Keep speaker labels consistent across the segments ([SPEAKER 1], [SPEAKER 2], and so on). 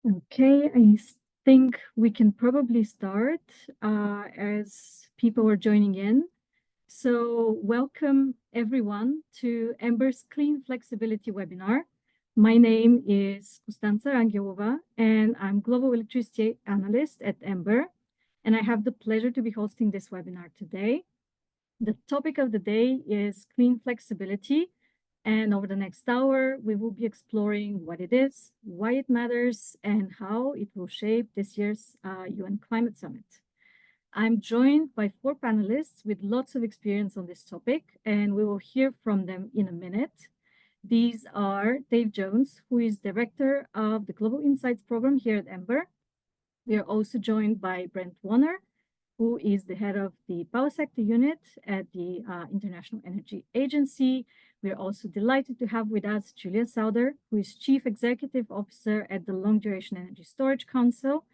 [SPEAKER 1] Okay, think we can probably start as people are joining in. So welcome everyone to Ember's Clean Flexibility webinar. My name is Constanza Angelova, and I'm Global Electricity Analyst at Ember, and I have the pleasure to be hosting this webinar today. The topic of the day is clean flexibility, and over the next hour, we will be exploring what it is, why it matters, and how it will shape this year's UN Climate Summit. I'm joined by 4 panelists with lots of experience on this topic, and we will hear from them in a minute. These are Dave Jones, who is Director of the Global Insights Program here at Ember. We are also joined by Brent Warner, who is the head of the power sector unit at the International Energy Agency. We are also delighted to have with us Julia Sauder, who is Chief Executive Officer at the Long Duration Energy Storage Council.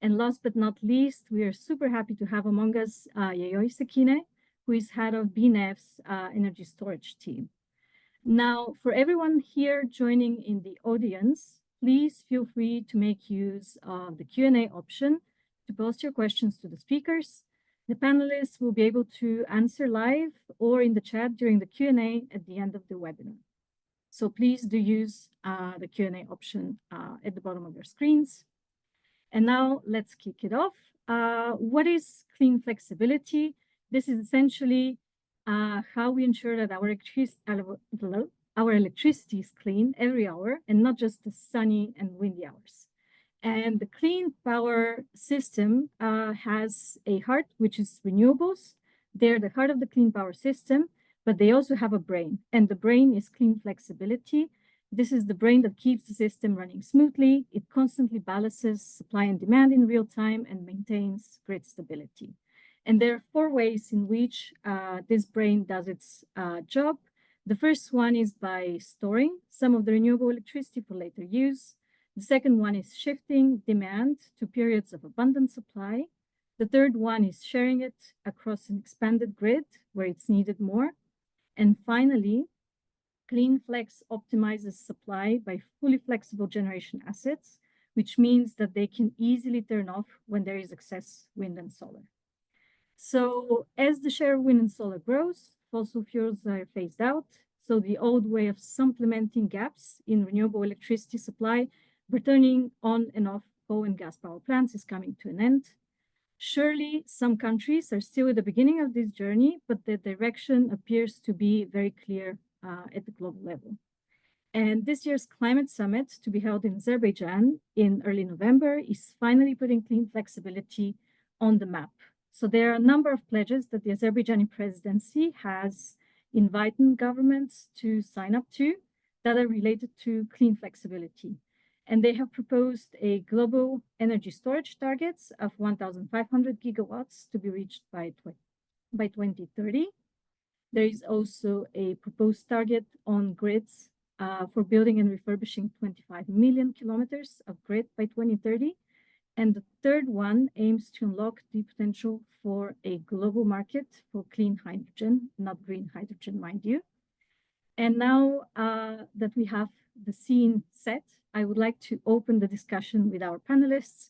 [SPEAKER 1] And last but not least, we are super happy to have among us Yayoi Sekine, who is head of BNEF's energy storage team. Now, for everyone here joining in the audience, please feel free to make use of the Q&A option to post your questions to the speakers. The panelists will be able to answer live or in the chat during the Q&A at the end of the webinar. So please do use the Q&A option at the bottom of your screens. And now let's kick it off. What is clean flexibility? This is essentially how we ensure that our electricity is clean every hour and not just the sunny and windy hours. And the clean power system has a heart, which is renewables. They're the heart of the clean power system, but they also have a brain, and the brain is clean flexibility. This is the brain that keeps the system running smoothly. It constantly balances supply and demand in real time and maintains grid stability. And there are 4 ways in which this brain does its job. The first one is by storing some of the renewable electricity for later use. The second one is shifting demand to periods of abundant supply. The third one is sharing it across an expanded grid where it's needed more. And finally, Clean Flex optimizes supply by fully flexible generation assets, which means that they can easily turn off when there is excess wind and solar. So as the share of wind and solar grows, fossil fuels are phased out. So the old way of supplementing gaps in renewable electricity supply, returning on and off coal and gas power plants, is coming to an end. Surely some countries are still at the beginning of this journey, but the direction appears to be very clear at the global level. And this year's climate summit, to be held in Azerbaijan in early November, is finally putting clean flexibility on the map. So there are a number of pledges that the Azerbaijani presidency has invited governments to sign up to that are related to clean flexibility. And they have proposed a global energy storage targets of 1,500 gigawatts to be reached by 2030. There is also a proposed target on grids for building and refurbishing 25 million kilometers of grid by 2030. And the third one aims to unlock the potential for a global market for clean hydrogen, not green hydrogen, mind you. And now that we have the scene set, I would like to open the discussion with our panelists,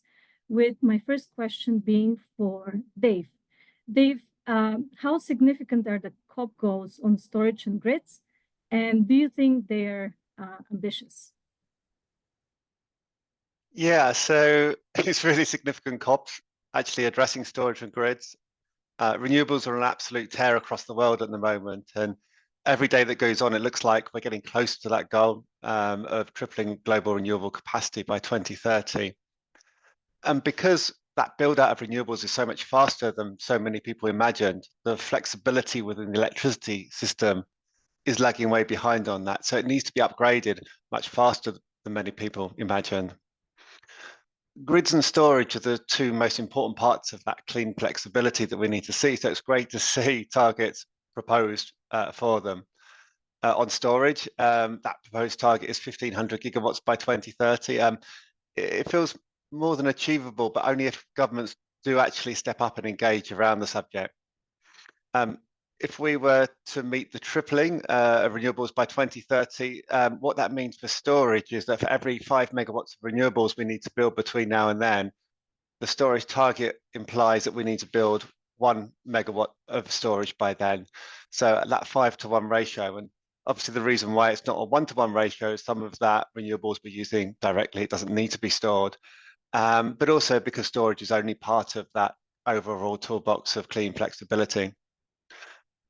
[SPEAKER 1] with my first question being for Dave. Dave, how significant are the COP goals on storage and grids? And do you think they're ambitious?
[SPEAKER 2] Yeah, so it's really significant COPs actually addressing storage and grids. Renewables are an absolute tear across the world at the moment. And every day that goes on, it looks like we're getting close to that goal of tripling global renewable capacity by 2030. And because that build out of renewables is so much faster than so many people imagined, the flexibility within the electricity system is lagging way behind on that. So it needs to be upgraded much faster than many people imagine. Grids and storage are the 2 most important parts of that clean flexibility that we need to see. So it's great to see targets proposed for them. On storage, that proposed target is 1,500 gigawatts by 2030. It feels more than achievable, but only if governments do actually step up and engage around the subject. if we were to meet the tripling of renewables by 2030, what that means for storage is that for every 5 megawatts of renewables we need to build between now and then, the storage target implies that we need to build 1 megawatt of storage by then. So that 5-to-1 ratio, and obviously the reason why it's not a 1-to-1 ratio is some of that renewables we're using directly, it doesn't need to be stored, but also because storage is only part of that overall toolbox of clean flexibility.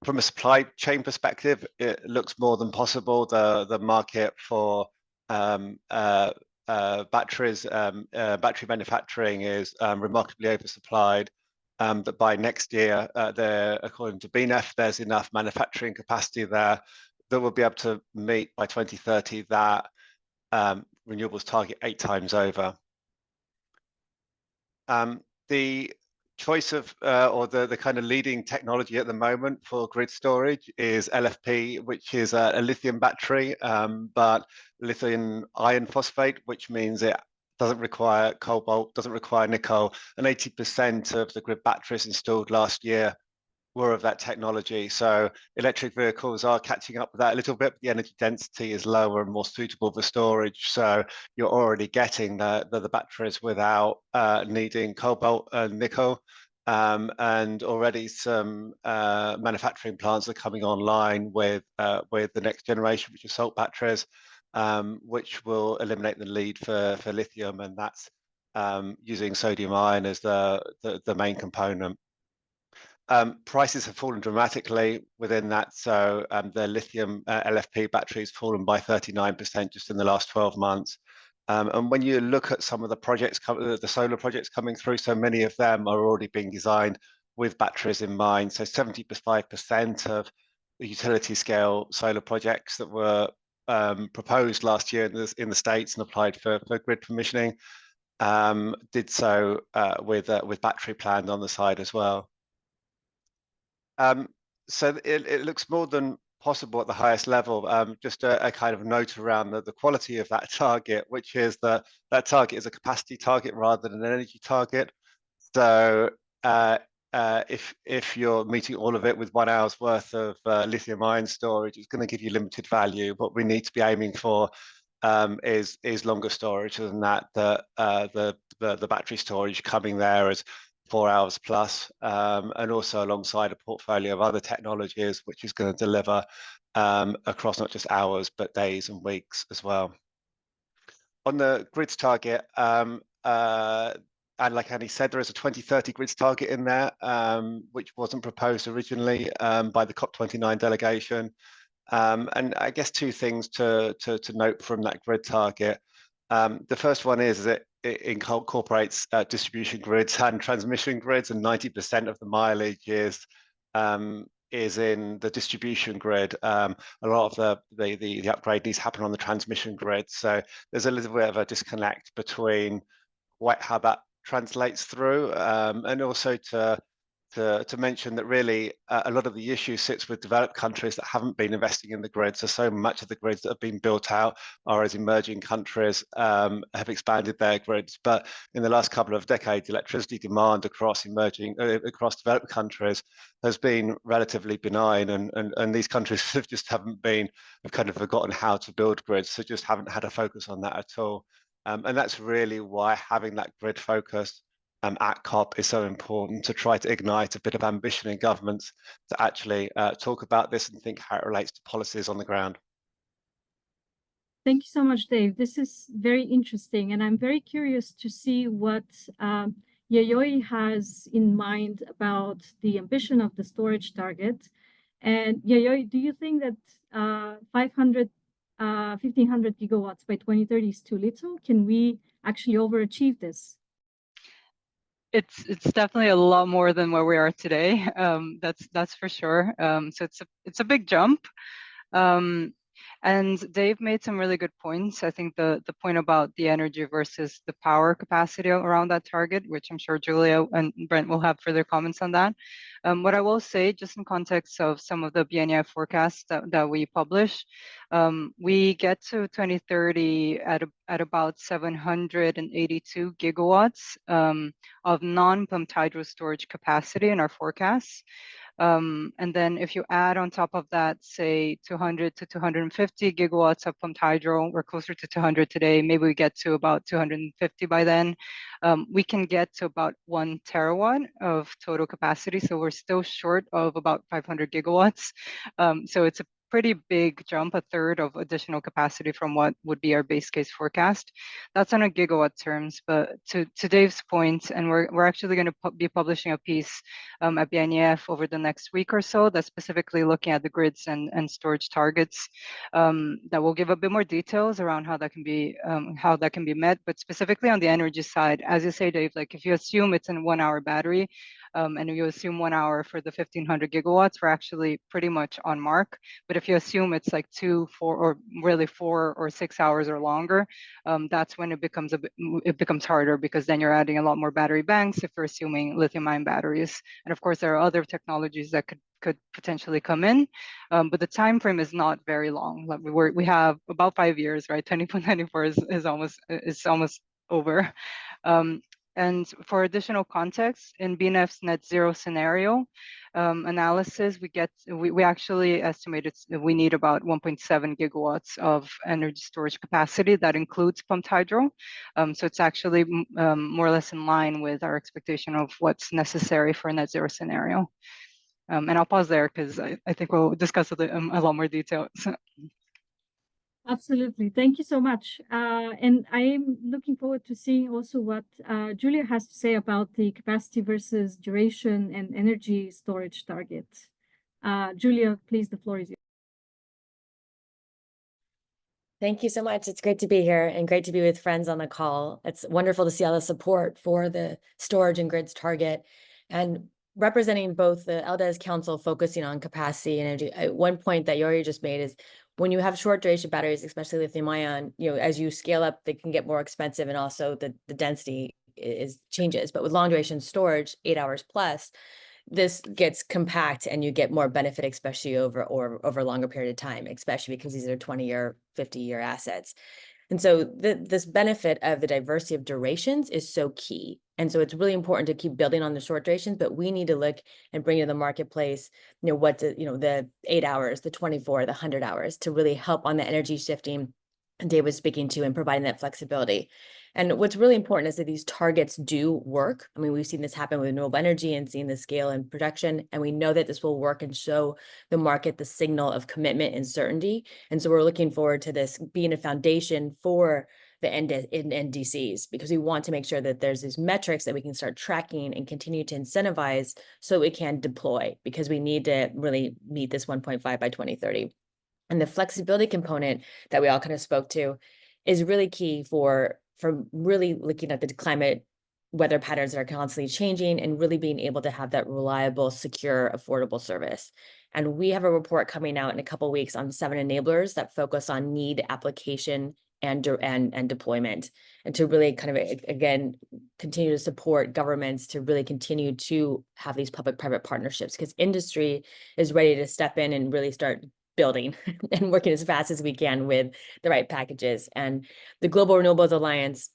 [SPEAKER 2] From a supply chain perspective, it looks more than possible. The market for batteries, battery manufacturing is remarkably oversupplied. That by next year, according to BNEF, there's enough manufacturing capacity there that we'll be able to meet by 2030 that renewables target 8 times over. The choice of or the kind of leading technology at the moment for grid storage is LFP, which is a lithium battery, but lithium iron phosphate, which means it doesn't require cobalt, doesn't require nickel, and 80% of the grid batteries installed last year were of that technology. So electric vehicles are catching up with that a little bit, but the energy density is lower and more suitable for storage. So you're already getting the batteries without needing cobalt and nickel. And already some manufacturing plants are coming online with the next generation, which is salt batteries, which will eliminate the need for lithium, and that's using sodium ion as the main component. Prices have fallen dramatically within that. So the lithium LFP batteries fallen by 39% just in the last 12 months. And when you look at some of the projects, the solar projects coming through, so many of them are already being designed with batteries in mind. So 75% of the utility scale solar projects that were proposed last year in the States and applied for grid permissioning did so with battery planned on the side as well. So it looks more than possible at the highest level. Just a kind of note around the quality of that target, which is that target is a capacity target rather than an energy target. So if you're meeting all of it with 1 hour's worth of lithium ion storage, it's going to give you limited value. What we need to be aiming for is longer storage than that. The battery storage coming there as 4 hours plus, and also alongside a portfolio of other technologies, which is going to deliver across not just hours, but days and weeks as well. On the grids target, and like Annie said, there is a 2030 grids target in there, which wasn't proposed originally by the COP29 delegation. And I guess 2 things to note from that grid target. The first one is that it incorporates distribution grids and transmission grids, and 90% of the mileage is in the distribution grid. A lot of the upgrade needs to happen on the transmission grid. So there's a little bit of a disconnect between how that translates through, and also to mention that really a lot of the issue sits with developed countries that haven't been investing in the grid. So much of the grids that have been built out are as emerging countries have expanded their grids. But in the last couple of decades, electricity demand across developed countries has been relatively benign, and these countries have kind of forgotten how to build grids, so just haven't had a focus on that at all. And that's really why having that grid focus at COP is so important, to try to ignite a bit of ambition in governments to actually talk about this and think how it relates to policies on the ground.
[SPEAKER 1] Thank you so much, Dave. This is very interesting, and I'm very curious to see what Yayoi has in mind about the ambition of the storage target. And Yayoi, do you think that 1,500 gigawatts by 2030 is too little? Can we actually overachieve this?
[SPEAKER 3] It's definitely a lot more than where we are today. That's for sure. So it's a big jump. And Dave made some really good points. I think the point about the energy versus the power capacity around that target, which I'm sure Julia and Brent will have further comments on that. What I will say, just in context of some of the BNEF forecasts that we publish, We get to 2030 at about 782 gigawatts of non-pumped hydro storage capacity in our forecasts. And then if you add on top of that, say 200 to 250 gigawatts of pumped hydro, we're closer to 200 today, maybe we get to about 250 by then, we can get to about 1 terawatt of total capacity. So we're still short of about 500 gigawatts. So it's a pretty big jump, a third of additional capacity from what would be our base case forecast. That's on a gigawatt terms, but to Dave's point, and we're actually going to be publishing a piece at BNEF over the next week or so that's specifically looking at the grids and storage targets that will give a bit more details around how that can be met, but specifically on the energy side, as you say, Dave, like if you assume it's in 1 hour battery, and you assume 1 hour for the 1500 gigawatts, we're actually pretty much on mark. But if you assume it's like 2, 4, or really 4 or 6 hours or longer, that's when it becomes harder, because then you're adding a lot more battery banks if you're assuming lithium-ion batteries. And of course, there are other technologies that could potentially come in, but the time frame is not very long. Like we have about 5 years, right? 2024 is almost over. And for additional context, in BNEF's net zero scenario analysis, we actually estimated we need about 1.7 gigawatts of energy storage capacity. That includes pumped hydro. So it's actually more or less in line with our expectation of what's necessary for a net zero scenario. And I'll pause there because I think we'll discuss it in a lot more detail.
[SPEAKER 1] Absolutely. Thank you so much. And I'm looking forward to seeing also what Julia has to say about the capacity versus duration and energy storage target. Julia, please, the floor is yours.
[SPEAKER 4] Thank you so much. It's great to be here and great to be with friends on the call. It's wonderful to see all the support for the storage and grids target, and representing both the LDES Council focusing on capacity and energy. One point that Yori just made is when you have short duration batteries, especially lithium ion, as you scale up, they can get more expensive, and also the density changes. But with long duration storage, 8 hours plus, this gets compact and you get more benefit, especially over a longer period of time, especially because these are 20-year, 50-year assets. And so this benefit of the diversity of durations is so key. And so it's really important to keep building on the short durations, but we need to look and bring to the marketplace, the 8 hours, the 24, the 100 hours to really help on the energy shifting Dave was speaking to and providing that flexibility. And what's really important is that these targets do work. I mean, we've seen this happen with renewable energy and seeing the scale and production, and we know that this will work and show the market the signal of commitment and certainty. And so we're looking forward to this being a foundation for the NDCs, because we want to make sure that there's these metrics that we can start tracking and continue to incentivize so we can deploy, because we need to really meet this 1.5 by 2030. And the flexibility component that we all kind of spoke to is really key for really looking at the climate weather patterns that are constantly changing and really being able to have that reliable, secure, affordable service. And we have a report coming out in a couple of weeks on 7 enablers that focus on need, application, and deployment, and to really kind of, again, continue to support governments to really continue to have these public-private partnerships, because industry is ready to step in and really start building and working as fast as we can with the right packages. And the Global Renewables Alliance,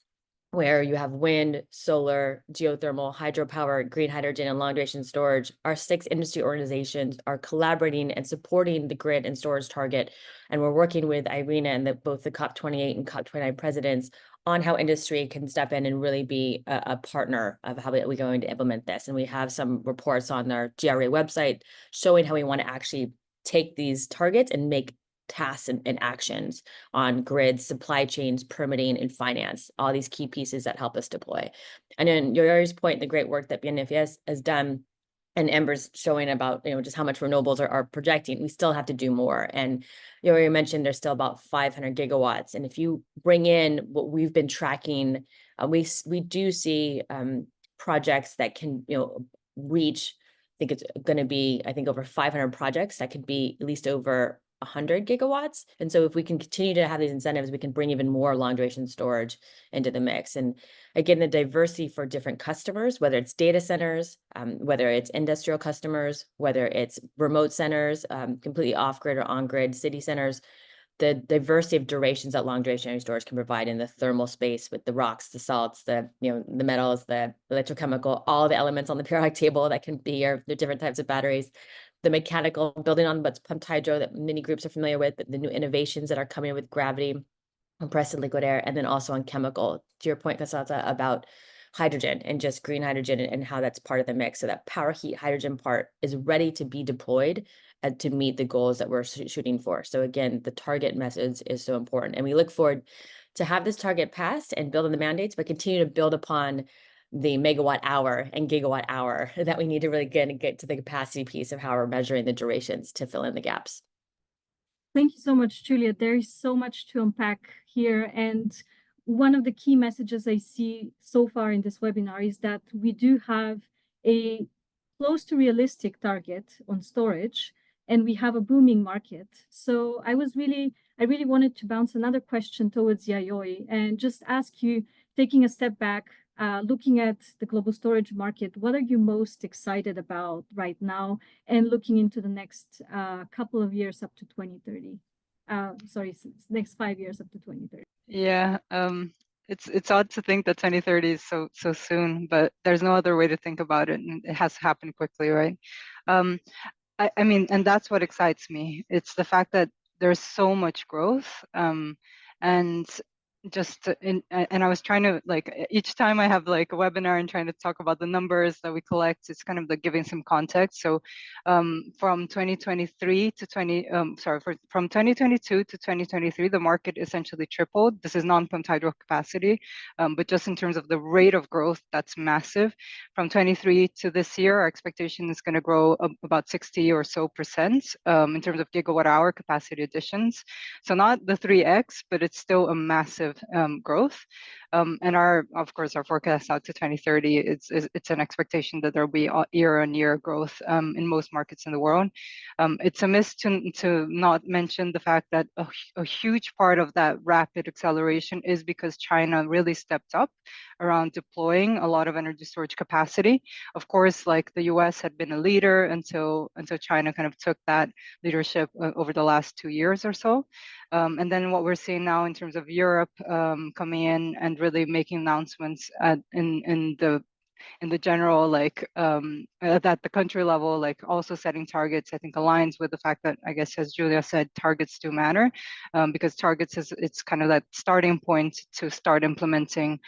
[SPEAKER 4] where you have wind, solar, geothermal, hydropower, green hydrogen, and long duration storage, our 6 industry organizations are collaborating and supporting the grid and storage target. And we're working with IRENA and both the COP28 and COP29 presidents on how industry can step in and really be a partner of how we're going to implement this. And we have some reports on our GRA website showing how we want to actually take these targets and make tasks and actions on grids, supply chains, permitting, and finance, all these key pieces that help us deploy. And then Yori's point, the great work that BNEF has done, and Ember's showing about, just how much renewables are projecting, we still have to do more. And Yori mentioned there's still about 500 gigawatts. And if you bring in what we've been tracking, we do see projects that can, reach, I think it's going to be, over 500 projects that could be at least over 100 gigawatts. And so if we can continue to have these incentives, we can bring even more long duration storage into the mix. And again, the diversity for different customers, whether it's data centers, whether it's industrial customers, whether it's remote centers, completely off grid or on grid city centers, the diversity of durations that long duration energy storage can provide in the thermal space with the rocks, the salts, the the metals, the electrochemical, all the elements on the periodic table that can be or the different types of batteries, the mechanical, building on what's pumped hydro that many groups are familiar with, the new innovations that are coming with gravity, compressed and liquid air, and then also on chemical, to your point, Casata, about hydrogen and just green hydrogen and how that's part of the mix. So that power heat hydrogen part is ready to be deployed to meet the goals that we're shooting for. So again, the target message is so important. And we look forward to have this target passed and build on the mandates, but continue to build upon the megawatt hour and gigawatt hour that we need to really get to the capacity piece of how we're measuring the durations to fill in the gaps.
[SPEAKER 1] Thank you so much, Julia. There is so much to unpack here. And one of the key messages I see so far in this webinar is that we do have a close to realistic target on storage, and we have a booming market. So I really wanted to bounce another question towards Yayoi and just ask you, taking a step back, looking at the global storage market, what are you most excited about right now and looking into the next couple of years up to 2030? Next 5 years up to 2030.
[SPEAKER 3] Yeah, it's odd to think that 2030 is so soon, but there's no other way to think about it, and it has to happen quickly, right? I mean, and that's what excites me. It's the fact that there's so much growth, and I was trying to, like, each time I have like a webinar and trying to talk about the numbers that we collect, it's kind of like giving some context. So from 2022 to 2023, the market essentially tripled. This is non-pumped hydro capacity, but just in terms of the rate of growth, that's massive. From 23 to this year, our expectation is going to grow about 60 or so percent in terms of gigawatt hour capacity additions. So not the 3x, but it's still a massive growth. And of course, our forecast out to 2030, it's an expectation that there will be year-on-year growth in most markets in the world. It's amiss to not mention the fact that a huge part of that rapid acceleration is because China really stepped up around deploying a lot of energy storage capacity. Of course, like the US had been a leader until China kind of took that leadership over the last 2 years or so. And then what we're seeing now in terms of Europe coming in and really making announcements in the general, like at the country level, like also setting targets, I think aligns with the fact that, I guess, as Julia said, targets do matter, because targets it's kind of that starting point to start implementing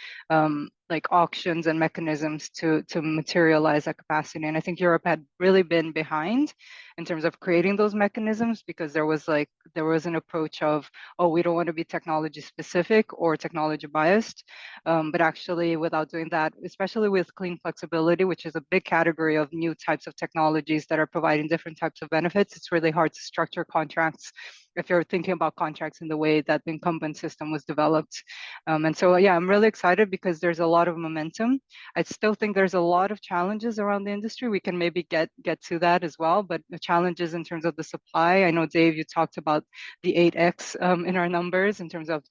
[SPEAKER 3] like auctions and mechanisms to materialize that capacity. And I think Europe had really been behind in terms of creating those mechanisms, because there was an approach of, oh, we don't want to be technology specific or technology biased, but actually without doing that, especially with clean flexibility, which is a big category of new types of technologies that are providing different types of benefits, it's really hard to structure contracts if you're thinking about contracts in the way that the incumbent system was developed. And so, yeah, I'm really excited because there's a lot of momentum. I still think there's a lot of challenges around the industry. We can maybe get to that as well, but the challenges in terms of the supply. I know, Dave, you talked about the 8x in our numbers in terms of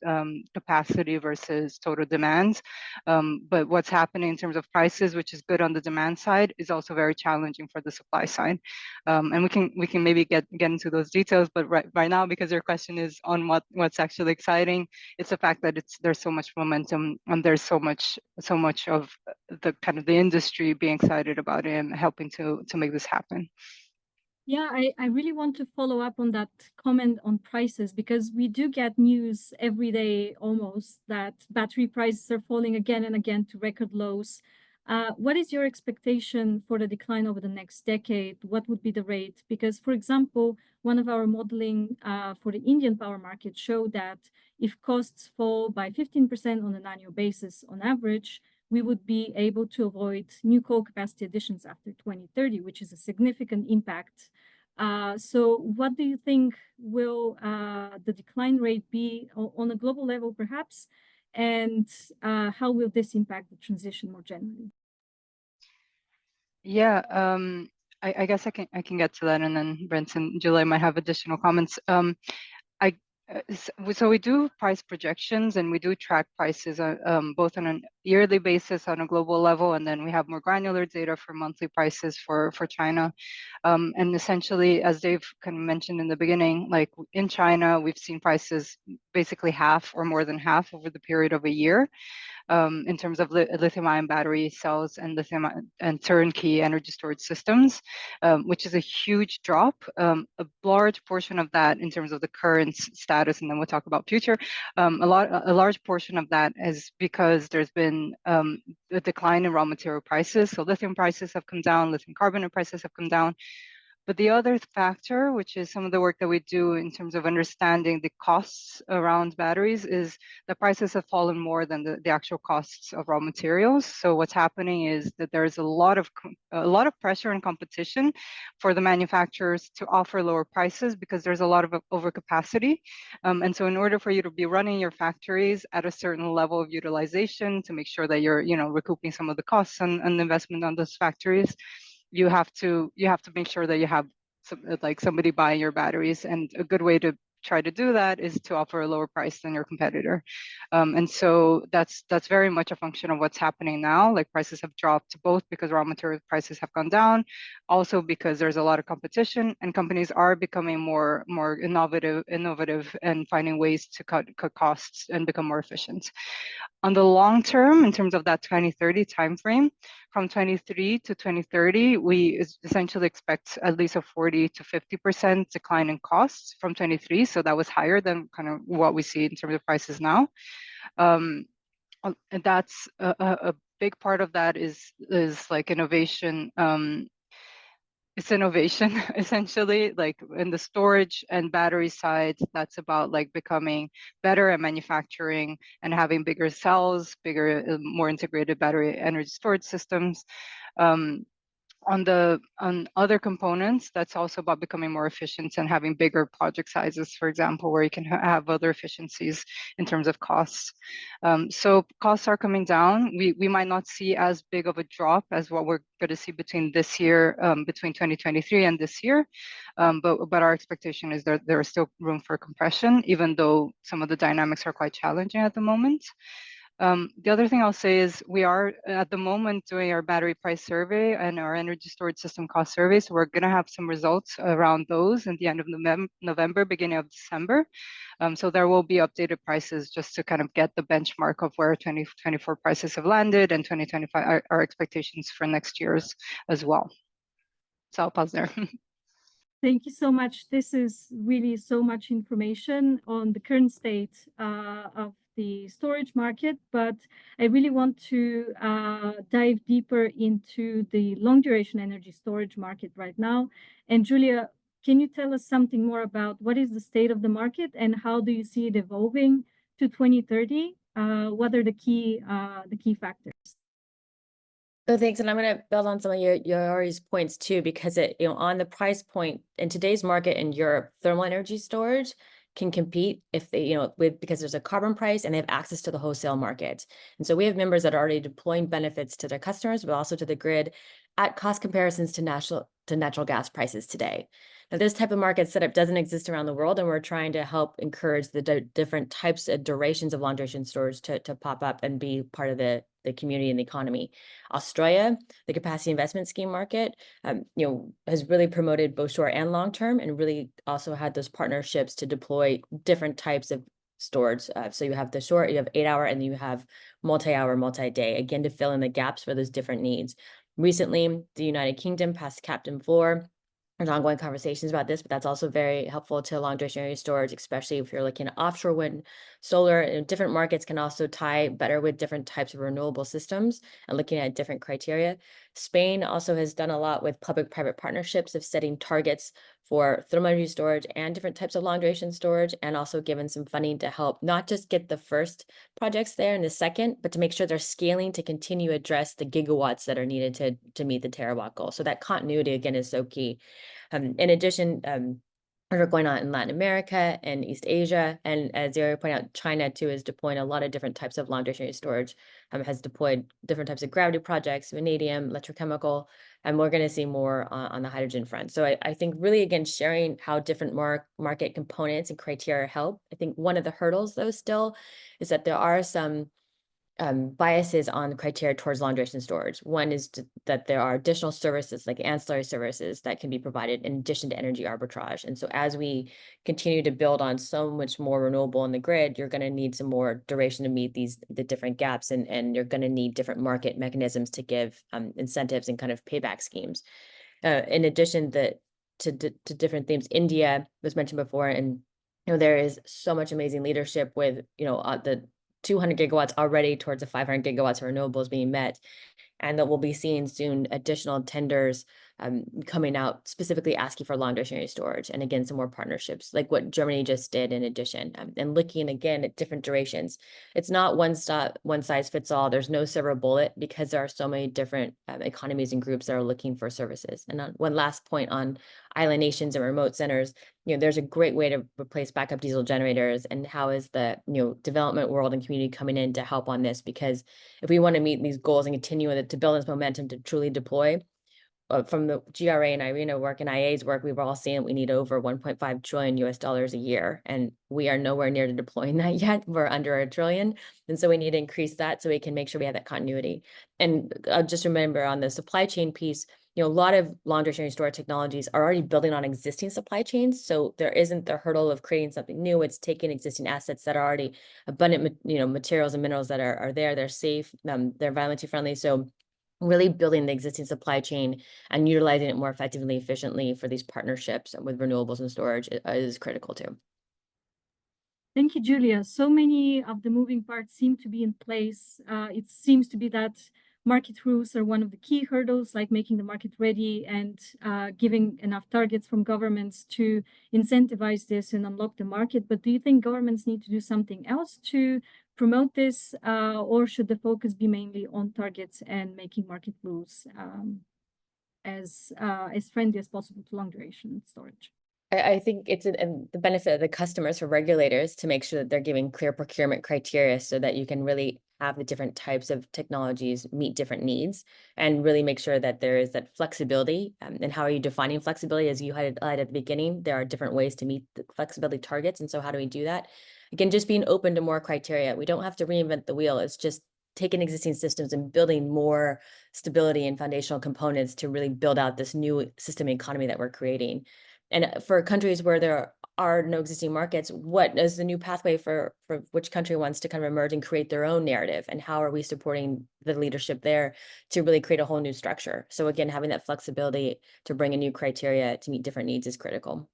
[SPEAKER 3] capacity versus total demand. But what's happening in terms of prices, which is good on the demand side, is also very challenging for the supply side. And we can maybe get into those details, but right now, because your question is on what's actually exciting, it's the fact that there's so much momentum and there's so much of the kind of the industry being excited about it and helping to make this happen.
[SPEAKER 1] Yeah, I really want to follow up on that comment on prices, because we do get news every day almost that battery prices are falling again and again to record lows. What is your expectation for the decline over the next decade? What would be the rate? Because, for example, one of our modeling for the Indian power market showed that if costs fall by 15% on an annual basis on average, we would be able to avoid new coal capacity additions after 2030, which is a significant impact. So what do you think will the decline rate be on a global level, perhaps? And how will this impact the transition more generally?
[SPEAKER 3] Yeah, I guess I can get to that, and then Brent and Julia might have additional comments. So we do price projections and we do track prices both on a yearly basis on a global level, and then we have more granular data for monthly prices for China. And essentially, as Dave kind of mentioned in the beginning, like in China, we've seen prices basically half or more than half over the period of a year. In terms of lithium-ion battery cells and lithium and turnkey energy storage systems, which is a huge drop. A large portion of that, in terms of the current status, and then we'll talk about future. A large portion of that is because there's been a decline in raw material prices. So lithium prices have come down, lithium carbonate prices have come down. But the other factor, which is some of the work that we do in terms of understanding the costs around batteries, is the prices have fallen more than the actual costs of raw materials. So what's happening is that there's a lot of pressure and competition for the manufacturers to offer lower prices because there's a lot of overcapacity. And so in order for you to be running your factories at a certain level of utilization to make sure that you're recouping some of the costs and investment on those factories, you have to make sure that you have somebody buying your batteries, and a good way to try to do that is to offer a lower price than your competitor. And so that's very much a function of what's happening now. Like prices have dropped both because raw material prices have gone down, also because there's a lot of competition and companies are becoming more innovative and finding ways to cut costs and become more efficient. On the long term, in terms of that 2030 timeframe, from 23 to 2030, we essentially expect at least a 40 to 50% decline in costs from 23. So that was higher than kind of what we see in terms of prices now. And that's a big part of that is like innovation. It's innovation essentially, like in the storage and battery side. That's about like becoming better at manufacturing and having bigger cells, more integrated battery energy storage systems. On other components, that's also about becoming more efficient and having bigger project sizes, for example, where you can have other efficiencies in terms of costs. So costs are coming down. We might not see as big of a drop as what we're going to see between this year, between 2023 and this year. But our expectation is that there is still room for compression, even though some of the dynamics are quite challenging at the moment. The other thing I'll say is we are at the moment doing our battery price survey and our energy storage system cost survey. So we're going to have some results around those at the end of November, beginning of December. So there will be updated prices just to kind of get the benchmark of where 2024 prices have landed and 2025 our expectations for next year's as well. So I'll pause there.
[SPEAKER 1] Thank you so much. This is really so much information on the current state of the storage market, but I really want to dive deeper into the long duration energy storage market right now. And Julia, can you tell us something more about what is the state of the market and how do you see it evolving to 2030? What are the key factors?
[SPEAKER 4] So thanks, and I'm going to build on some of Yori's points too, because on the price point in today's market in Europe, thermal energy storage can compete if they because there's a carbon price and they have access to the wholesale market. And so we have members that are already deploying benefits to their customers, but also to the grid at cost comparisons to natural gas prices today. Now, this type of market setup doesn't exist around the world, and we're trying to help encourage the different types of durations of long duration storage to pop up and be part of the community and the economy. Australia, the capacity investment scheme market, has really promoted both short and long term, and really also had those partnerships to deploy different types of storage. So you have the short, you have 8 hour, and you have multi-hour, multi-day, again, to fill in the gaps for those different needs. Recently, the United Kingdom passed Captain 4. There's ongoing conversations about this, but that's also very helpful to long duration energy storage, especially if you're looking at offshore wind, solar, and different markets can also tie better with different types of renewable systems and looking at different criteria. Spain also has done a lot with public-private partnerships of setting targets for thermal energy storage and different types of long duration storage, and also given some funding to help not just get the first projects there in the second, but to make sure they're scaling to continue to address the gigawatts that are needed to meet the terawatt goal. So that continuity, again, is so key. In addition, are going on in Latin America and East Asia. And as you already pointed out, China too is deploying a lot of different types of long duration storage, has deployed different types of gravity projects, vanadium, electrochemical, and we're going to see more on the hydrogen front. So I think really, again, sharing how different market components and criteria help. I think one of the hurdles though still is that there are some biases on criteria towards long duration storage. One is that there are additional services like ancillary services that can be provided in addition to energy arbitrage. And so as we continue to build on so much more renewable in the grid, you're going to need some more duration to meet the different gaps, and you're going to need different market mechanisms to give incentives and kind of payback schemes. In addition to different themes, India was mentioned before, and there is so much amazing leadership with the 200 gigawatts already towards the 500 gigawatts of renewables being met, and that we'll be seeing soon additional tenders coming out specifically asking for long duration storage, and again some more partnerships like what Germany just did in addition, and looking again at different durations. It's not one size fits all. There's no silver bullet because there are so many different economies and groups that are looking for services. And one last point on island nations and remote centers, there's a great way to replace backup diesel generators, and how is the development world and community coming in to help on this? Because if we want to meet these goals and continue to build this momentum to truly deploy, from the GRA and IRENA work and IA's work, we've all seen we need over $1.5 trillion a year, and we are nowhere near to deploying that yet. We're under $1 trillion, and so we need to increase that so we can make sure we have that continuity. And just remember on the supply chain piece, a lot of long duration storage technologies are already building on existing supply chains, so there isn't the hurdle of creating something new. It's taking existing assets that are already abundant, materials and minerals that are there. They're safe, they're environmentally friendly. So really building the existing supply chain and utilizing it more effectively, efficiently for these partnerships with renewables and storage is critical too.
[SPEAKER 1] Thank you, Julia. So many of the moving parts seem to be in place. It seems to be that market rules are one of the key hurdles, like making the market ready and giving enough targets from governments to incentivize this and unlock the market. But do you think governments need to do something else to promote this, or should the focus be mainly on targets and making market rules as friendly as possible to long duration storage?
[SPEAKER 4] I think it's the benefit of the customers for regulators to make sure that they're giving clear procurement criteria so that you can really have the different types of technologies meet different needs, and really make sure that there is that flexibility. And how are you defining flexibility? As you highlighted at the beginning, there are different ways to meet the flexibility targets. And so how do we do that? Again, just being open to more criteria. We don't have to reinvent the wheel. It's just taking existing systems and building more stability and foundational components to really build out this new system economy that we're creating. And for countries where there are no existing markets, what is the new pathway for which country wants to kind of emerge and create their own narrative? And how are we supporting the leadership there to really create a whole new structure? So again, having that flexibility to bring a new criteria to meet different needs is critical.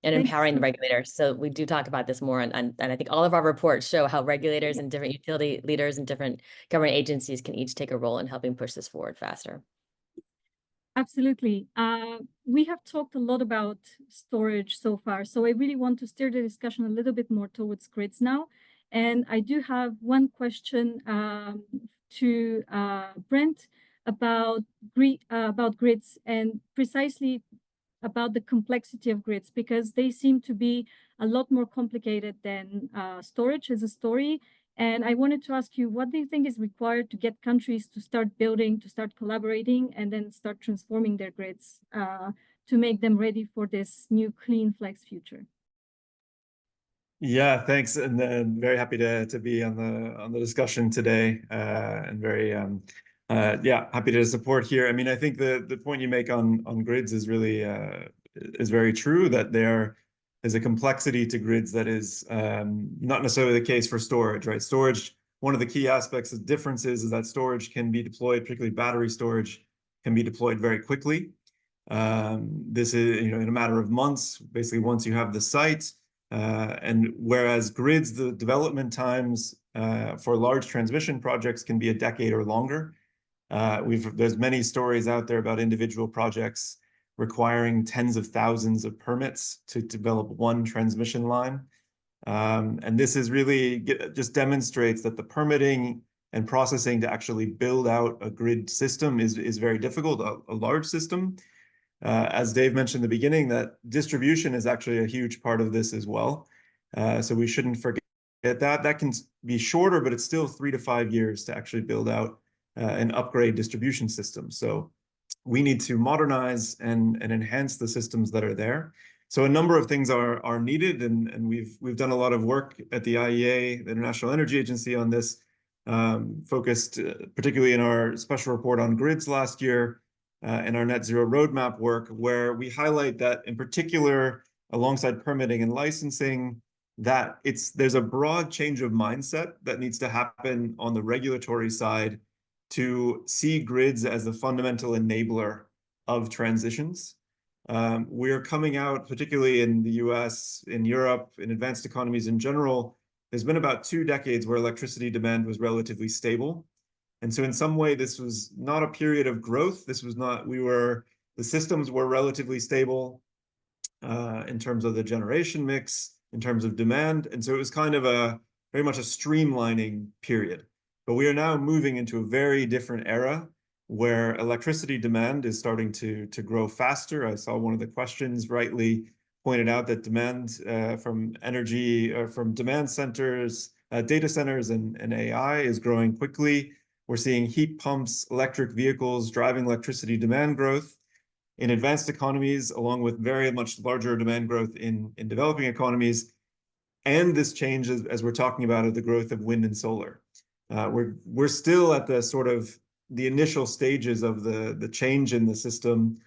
[SPEAKER 4] And empowering the regulators. So we do talk about this more, and I think all of our reports show how regulators and different utility leaders and different government agencies can each take a role in helping push this forward faster.
[SPEAKER 1] Absolutely. We have talked a lot about storage so far, so I really want to steer the discussion a little bit more towards grids now. And I do have one question to Brent about grids, and precisely about the complexity of grids, because they seem to be a lot more complicated than storage as a story. And I wanted to ask you, what do you think is required to get countries to start building, to start collaborating, and then start transforming their grids to make them ready for this new clean flex future?
[SPEAKER 5] Yeah, thanks, and very happy to be on the discussion today, and very happy to support here. I mean, I think the point you make on grids is really is very true, that there is a complexity to grids that is not necessarily the case for storage, right? Storage, one of the key aspects of differences is that storage can be deployed, particularly battery storage, can be deployed very quickly. This is, in a matter of months, basically once you have the site. And whereas grids, the development times for large transmission projects can be a decade or longer. There's many stories out there about individual projects requiring tens of thousands of permits to develop one transmission line. And this is really just demonstrates that the permitting and processing to actually build out a grid system is very difficult, a large system. As Dave mentioned in the beginning, that distribution is actually a huge part of this as well. So we shouldn't forget that. That can be shorter, but it's still 3 to 5 years to actually build out and upgrade distribution systems. So we need to modernize and enhance the systems that are there. So a number of things are needed, and we've done a lot of work at the IEA, the International Energy Agency, on this, focused particularly in our special report on grids last year, and our net zero roadmap work, where we highlight that in particular, alongside permitting and licensing, that there's a broad change of mindset that needs to happen on the regulatory side to see grids as a fundamental enabler of transitions. We're coming out, particularly in the US, in Europe, in advanced economies in general, there's been about 2 decades where electricity demand was relatively stable. And so in some way, this was not a period of growth. This was not, the systems were relatively stable in terms of the generation mix, in terms of demand. And so it was kind of very much a streamlining period. But we are now moving into a very different era where electricity demand is starting to grow faster. I saw one of the questions rightly pointed out that demand from energy, from demand centers, data centers and AI is growing quickly. We're seeing heat pumps, electric vehicles driving electricity demand growth in advanced economies, along with very much larger demand growth in developing economies. And this change, as we're talking about, of the growth of wind and solar. We're still at the sort of the initial stages of the change in the system.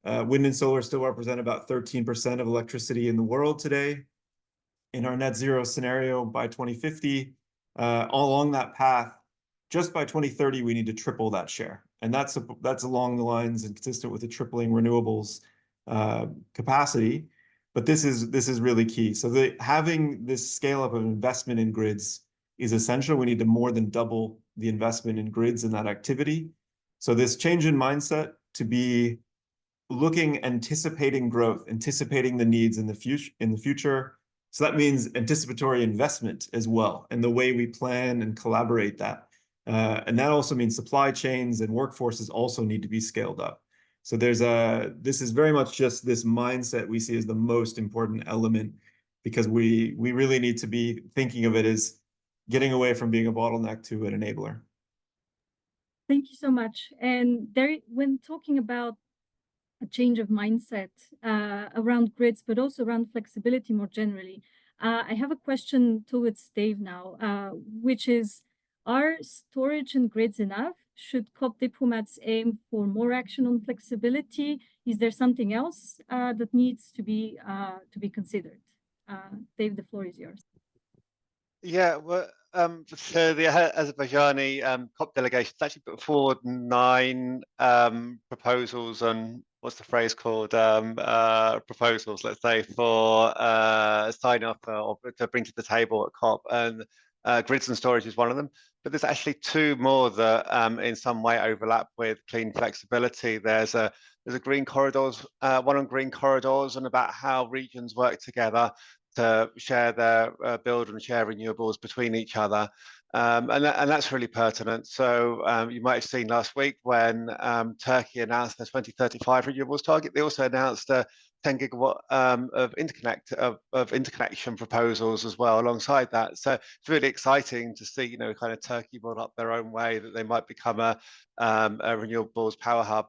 [SPEAKER 5] Wind and solar still represent about 13% of electricity in the world today. In our net zero scenario by 2050, along that path, just by 2030, we need to triple that share. And that's along the lines and consistent with the tripling renewables capacity. But this is really key. So having this scale up of investment in grids is essential. We need to more than double the investment in grids in that activity. So this change in mindset to be anticipating growth, anticipating the needs in the future. So that means anticipatory investment as well, and the way we plan and collaborate that. And that also means supply chains and workforces also need to be scaled up. So this is very much just this mindset we see as the most important element, because we really need to be thinking of it as getting away from being a bottleneck to an enabler.
[SPEAKER 1] Thank you so much. And when talking about a change of mindset around grids, but also around flexibility more generally, I have a question towards Dave now, which is, are storage and grids enough? Should COP diplomats aim for more action on flexibility? Is there something else that needs to be considered? Dave, the floor is yours.
[SPEAKER 2] Yeah, well, so the Azerbaijani COP delegation actually put forward 9 proposals on, what's the phrase called, proposals, let's say, for sign off or to bring to the table at COP, and grids and storage is one of them. But there's actually 2 more that in some way overlap with clean flexibility. There's a green corridors, one on green corridors and about how regions work together to share their build and share renewables between each other. And that's really pertinent. So you might have seen last week when Turkey announced their 2035 renewables target, they also announced a 10 gigawatt of interconnection proposals as well alongside that. So it's really exciting to see, kind of Turkey build up their own way, that they might become a renewables power hub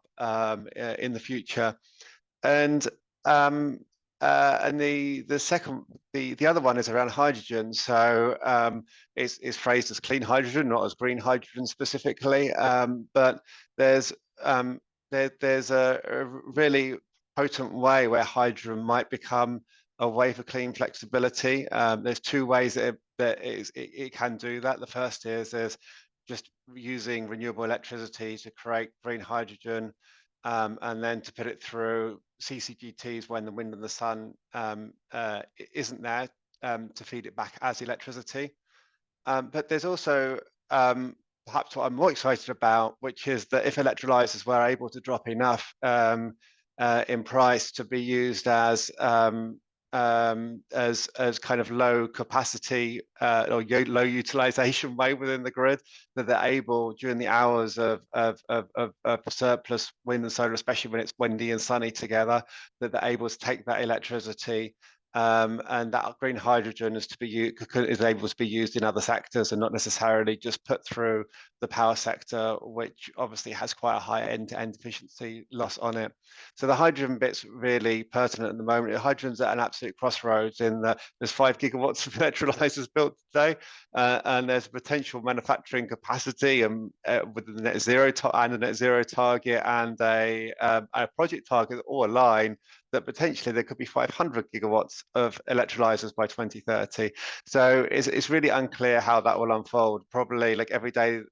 [SPEAKER 2] in the future. And the other one is around hydrogen. So it's phrased as clean hydrogen, not as green hydrogen specifically. But there's a really potent way where hydrogen might become a way for clean flexibility. There's 2 ways that it can do that. The first is just using renewable electricity to create green hydrogen, and then to put it through CCGTs when the wind and the sun isn't there, to feed it back as electricity. But there's also perhaps what I'm more excited about, which is that if electrolyzers were able to drop enough in price to be used as as kind of low capacity or low utilization way within the grid, that they're able during the hours of surplus wind and solar, especially when it's windy and sunny together, that they're able to take that electricity and that green hydrogen is able to be used in other sectors and not necessarily just put through the power sector, which obviously has quite a high end-to-end efficiency loss on it. So the hydrogen bit's really pertinent at the moment. Hydrogen's at an absolute crossroads in that there's 5 gigawatts of electrolyzers built today, and there's potential manufacturing capacity and with the net zero target and a project target all align that potentially there could be 500 gigawatts of electrolyzers by 2030. So it's really unclear how that will unfold. Probably like every day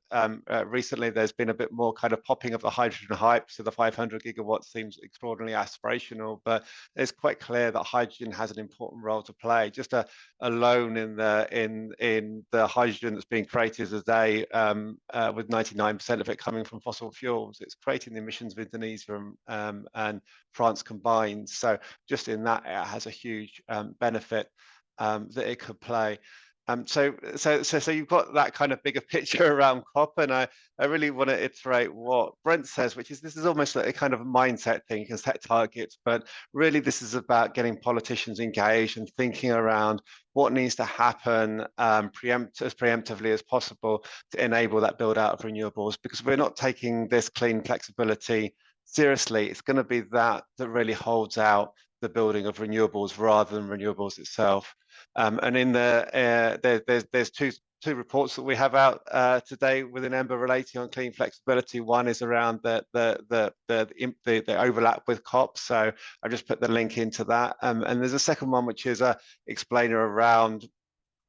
[SPEAKER 2] recently, there's been a bit more kind of popping of the hydrogen hype. So the 500 gigawatts seems extraordinarily aspirational, but it's quite clear that hydrogen has an important role to play. Just alone in the hydrogen that's being created today, with 99% of it coming from fossil fuels, it's creating the emissions of Indonesia and France combined. So just in that, it has a huge benefit that it could play. So you've got that kind of bigger picture around COP, and I really want to iterate what Brent says, which is this is almost like a kind of mindset thing. You can set targets, but really this is about getting politicians engaged and thinking around what needs to happen as preemptively as possible to enable that build out of renewables, because we're not taking this clean flexibility seriously. It's going to be that really holds out the building of renewables rather than renewables itself. And in there's two reports that we have out today within Ember relating on clean flexibility. One is around the overlap with COP. So I just put the link into that. And there's a second one, which is a explainer around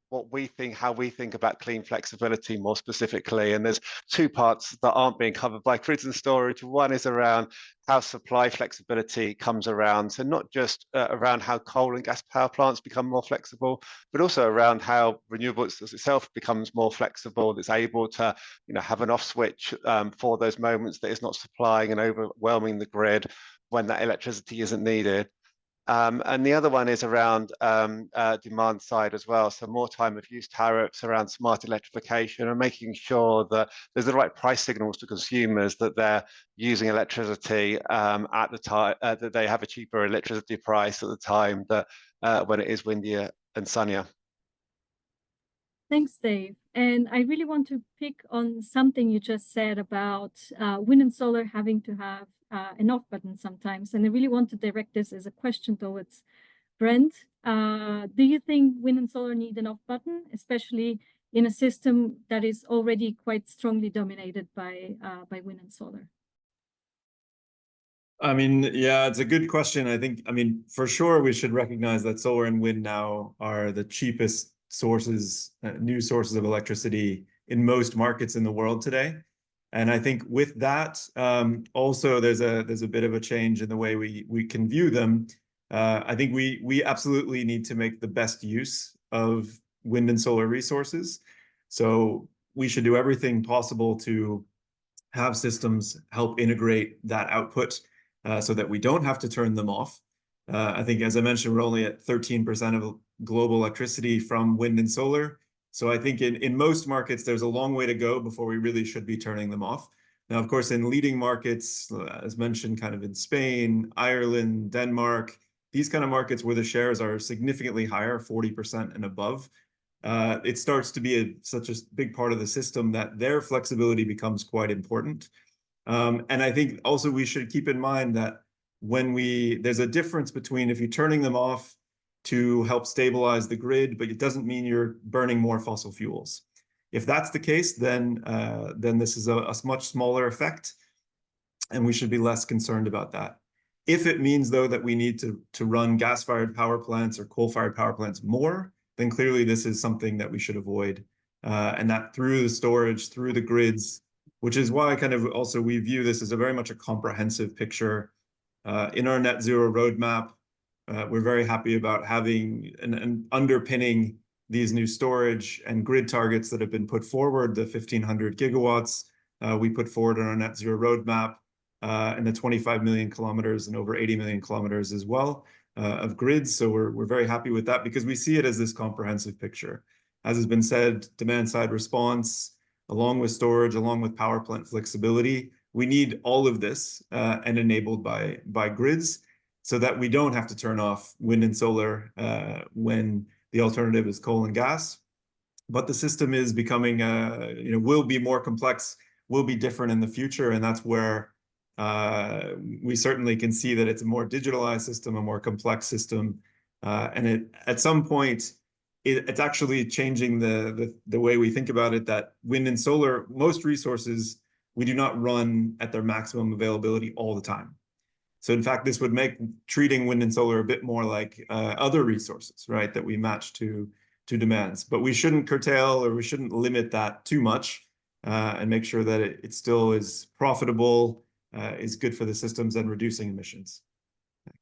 [SPEAKER 2] what we think, how we think about clean flexibility more specifically. And there's 2 parts that aren't being covered by grids and storage. One is around how supply flexibility comes around. So not just around how coal and gas power plants become more flexible, but also around how renewables itself becomes more flexible. That's able to, have an off switch for those moments that is not supplying and overwhelming the grid when that electricity isn't needed. And the other one is around demand side as well. So more time of use tariffs around smart electrification and making sure that there's the right price signals to consumers that they're using electricity at the time, that they have a cheaper electricity price at the time that when it is windier and sunnier.
[SPEAKER 1] Thanks, Dave. And I really want to pick on something you just said about wind and solar having to have an off button sometimes. And I really want to direct this as a question towards Brent. Do you think wind and solar need an off button, especially in a system that is already quite strongly dominated by wind and solar?
[SPEAKER 5] I mean, yeah, it's a good question. I mean, for sure, we should recognize that solar and wind now are the cheapest sources, new sources of electricity in most markets in the world today. And I think with that, also there's a bit of a change in the way we can view them. I think we absolutely need to make the best use of wind and solar resources. So we should do everything possible to have systems help integrate that output so that we don't have to turn them off. I think, as I mentioned, we're only at 13% of global electricity from wind and solar. So I think in most markets, there's a long way to go before we really should be turning them off. Now, of course, in leading markets, as mentioned, kind of in Spain, Ireland, Denmark, these kind of markets where the shares are significantly higher, 40% and above, it starts to be such a big part of the system that their flexibility becomes quite important. And I think also we should keep in mind that there's a difference between if you're turning them off to help stabilize the grid, but it doesn't mean you're burning more fossil fuels. If that's the case, then this is a much smaller effect, and we should be less concerned about that. If it means, though, that we need to run gas-fired power plants or coal-fired power plants more, then clearly this is something that we should avoid, and that through the storage, through the grids, which is why kind of also we view this as a very much a comprehensive picture. In our net zero roadmap, we're very happy about having and underpinning these new storage and grid targets that have been put forward, the 1,500 gigawatts we put forward on our net zero roadmap, and the 25 million kilometers and over 80 million kilometers as well. of grids. So we're very happy with that because we see it as this comprehensive picture. As has been said, demand side response, along with storage, along with power plant flexibility. We need all of this and enabled by grids so that we don't have to turn off wind and solar when the alternative is coal and gas. But the system is becoming, will be more complex, will be different in the future. And that's where we certainly can see that it's a more digitalized system, a more complex system. And at some point, it's actually changing the way we think about it, that wind and solar, most resources, we do not run at their maximum availability all the time. So in fact, this would make treating wind and solar a bit more like other resources, right, that we match to demands. But we shouldn't curtail or we shouldn't limit that too much and make sure that it still is profitable, is good for the systems and reducing emissions.